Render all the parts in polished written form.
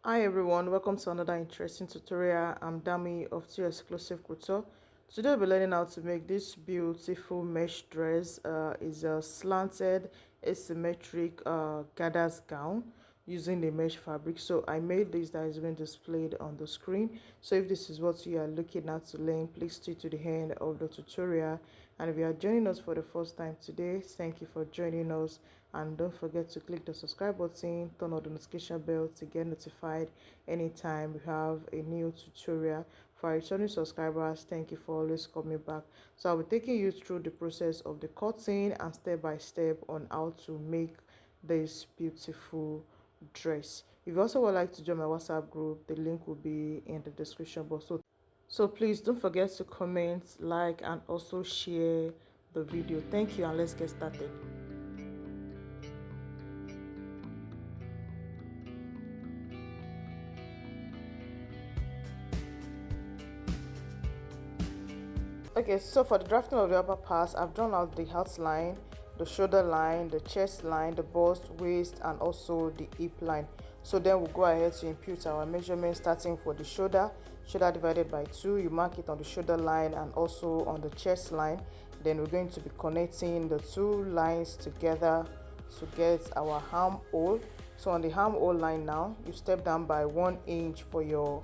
Hi everyone, welcome to another interesting tutorial. I'm Dami of 𝐓𝐎𝐔𝐂𝐇. Today we'll be learning how to make this beautiful mesh dress. Is a slanted asymmetric gathers gown using the mesh fabric. So I made this that is being displayed on the screen. So if this is what you are looking at to learn, please stay to the end of the tutorial. And if you are joining us for the first time today, thank you for joining us, and don't forget to click the subscribe button, turn on the notification bell to get notified anytime we have a new tutorial. For our returning subscribers, thank you for always coming back. So I'll be taking you through the process of the cutting and step by step on how to make this beautiful dress. If you also would like to join my WhatsApp group, the link will be in the description box. So please don't forget to comment, like, and also share the video. Thank you, and let's get started. Okay, so for the drafting of the upper parts, I've drawn out the outline, the shoulder line, the chest line, the bust, waist, and also the hip line. So then we'll go ahead to impute our measurements, starting for the shoulder divided by 2. You mark it on the shoulder line and also on the chest line. Then we're going to be connecting the two lines together to get our armhole. So on the armhole line now, you step down by 1 inch for your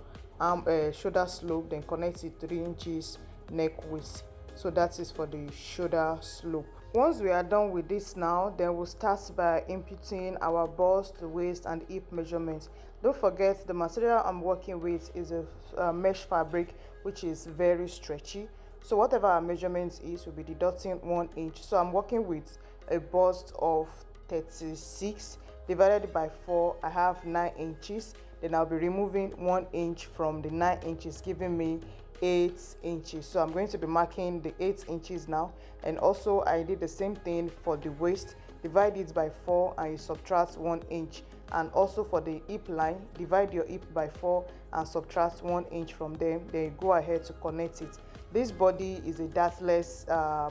shoulder slope, then connect it 3 inches neck width. So that is for the shoulder slope. Once we are done with this now, then we'll start by imputing our bust, waist, and hip measurements. Don't forget, the material I'm working with is a mesh fabric, which is very stretchy. So whatever our measurements is, we'll be deducting 1 inch. So I'm working with a bust of 36 divided by 4. I have 9 inches. Then I'll be removing 1 inch from the 9 inches, giving me 8 inches. So I'm going to be marking the 8 inches now. And also I did the same thing for the waist. Divide it by 4 and you subtract 1 inch. And also for the hip line, divide your hip by 4 and subtract 1 inch from them. Then you go ahead to connect it. This body is a dartless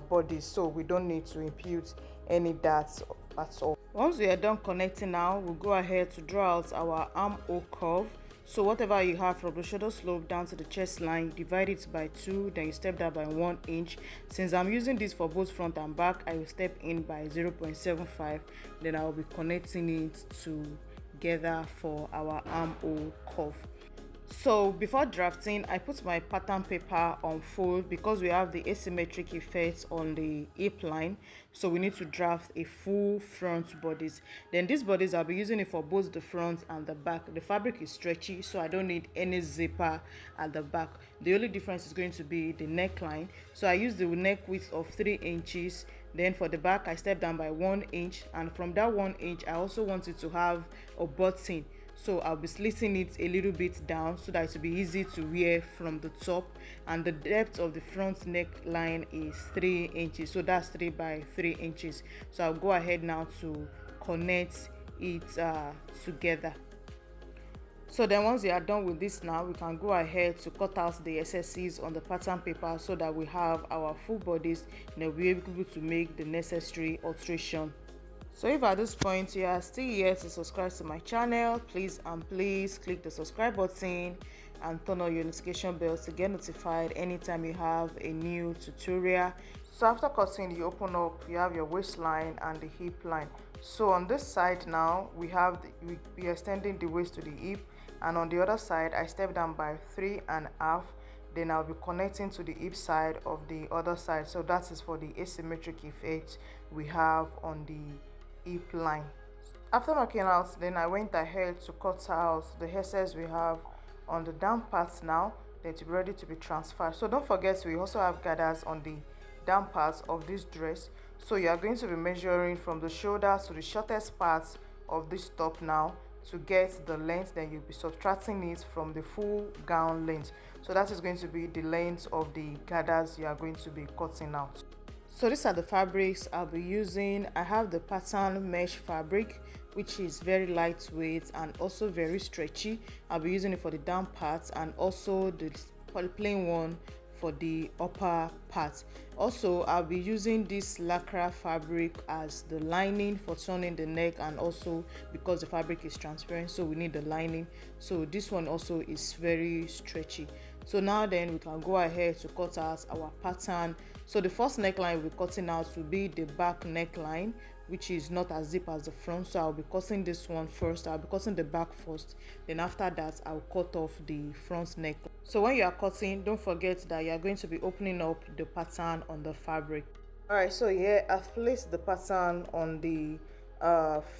body, so we don't need to impute any darts at all. Once we are done connecting now, we'll go ahead to draw out our armhole curve. So whatever you have from the shoulder slope down to the chest line, divide it by 2, then you step that by 1 inch. Since I'm using this for both front and back, I will step in by 0.75, then I will be connecting it together for our armhole curve. So before drafting, I put my pattern paper on fold because we have the asymmetric effect on the hip line, so we need to draft a full front bodice. Then these bodies, I'll be using it for both the front and the back. The fabric is stretchy, so I don't need any zipper at the back. The only difference is going to be the neckline. So I use the neck width of 3 inches. Then for the back, I step down by 1 inch, and from that 1 inch I also want it to have a button. So I'll be slitting it a little bit down so that it will be easy to wear from the top. And the depth of the front neckline is 3 inches, so that's 3 by 3 inches. So I'll go ahead now to connect it together. So then once we are done with this now, we can go ahead to cut out the excesses on the pattern paper so that we have our full bodice and we'll be able to make the necessary alteration. So if at this point you are still here to subscribe to my channel, please click the subscribe button and turn on your notification bell to get notified anytime you have a new tutorial. So after cutting, you open up, you have your waistline and the hip line. So on this side now, we extending the waist to the hip, and on the other side I step down by 3.5. Then I'll be connecting to the hip side of the other side. So that is for the asymmetric effect we have on the hip line. After marking out, then I went ahead to cut out the excess we have on the down parts now, then to be ready to be transferred. So don't forget, we also have gathers on the down parts of this dress. So you are going to be measuring from the shoulder to the shortest part of this top now to get the length. Then you'll be subtracting it from the full gown length. So that is going to be the length of the gathers you are going to be cutting out. So these are the fabrics I'll be using. I have the pattern mesh fabric, which is very lightweight and also very stretchy. I'll be using it for the down parts and also the plain one for the upper part. Also, I'll be using this lycra fabric as the lining for turning the neck, and also because the fabric is transparent, so we need the lining. So this one also is very stretchy. So now then we can go ahead to cut out our pattern. So the first neckline we're cutting out will be the back neckline, which is not as deep as the front. So I'll be cutting this one first. I'll be cutting the back first, then after that I'll cut off the front neck. So when you are cutting, don't forget that you are going to be opening up the pattern on the fabric. All right, so here I've placed the pattern on the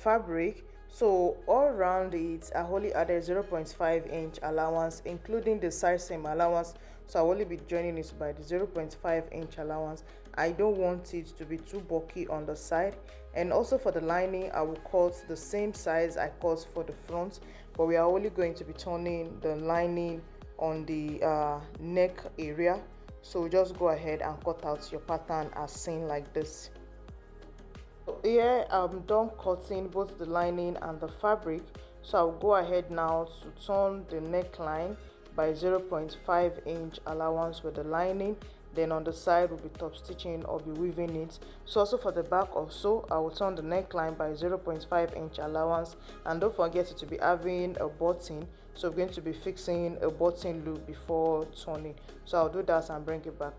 fabric. So all around it I only added 0.5 inch allowance, including the side seam allowance. So I'll only be joining it by the 0.5 inch allowance. I don't want it to be too bulky on the side. And also for the lining, I will cut the same size I cut for the front, but we are only going to be turning the lining on the neck area. So just go ahead and cut out your pattern as seen like this. So here I'm done cutting both the lining and the fabric. So I'll go ahead now to turn the neckline by 0.5 inch allowance with the lining. Then on the side will be top stitching or be weaving it. So also for the back also, I will turn the neckline by 0.5 inch allowance, and don't forget to be having a button. So we're going to be fixing a button loop before turning. So I'll do that and bring it back.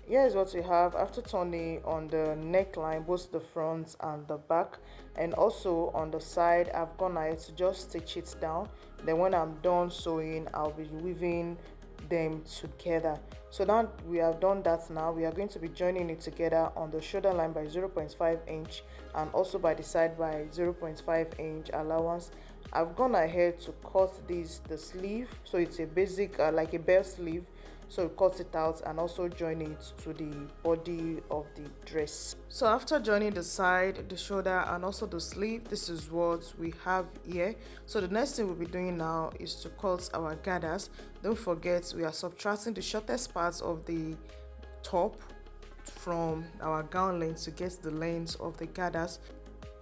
Here is what we have after turning on the neckline, both the front and the back. And also on the side, I've gone ahead to just stitch it down. Then when I'm done sewing, I'll be weaving them together. So now we have done that, now we are going to be joining it together on the shoulder line by 0.5 inch and also by the side by 0.5 inch allowance. I've gone ahead to cut the sleeve, so it's a basic like a bell sleeve. So cut it out and also join it to the body of the dress. So after joining the side, the shoulder and also the sleeve, this is what we have here. So the next thing we'll be doing now is to cut our gathers. Don't forget, we are subtracting the shortest parts of the top from our gown length to get the length of the gathers.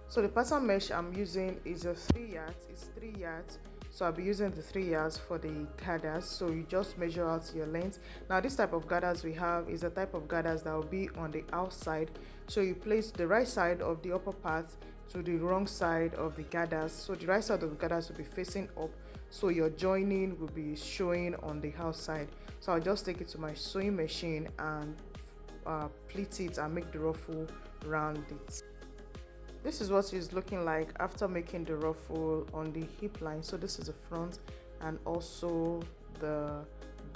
So the pattern mesh I'm using is a 3 yards. It's 3 yards. So I'll be using the 3 yards for the gathers. So you just measure out your length. Now this type of gathers we have is a type of gathers that will be on the outside. So you place the right side of the upper part to the wrong side of the gathers. So the right side of the gathers will be facing up. So your joining will be showing on the outside. So I'll just take it to my sewing machine and pleat it and make the ruffle around it. This is what it's looking like after making the ruffle on the hip line. So this is the front and also the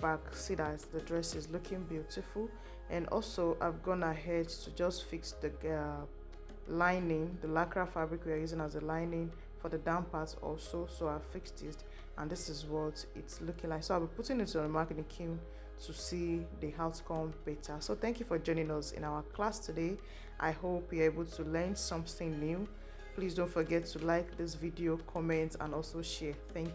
back. See that the dress is looking beautiful. And also I've gone ahead to just fix the lining, the lycra fabric we are using as a lining for the down parts also. So I fixed it and this is what it's looking like. So I'll be putting it on the marking kiln to see the outcome better. So thank you for joining us in our class today. I hope you're able to learn something new. Please don't forget to like this video, comment and also share. Thank you.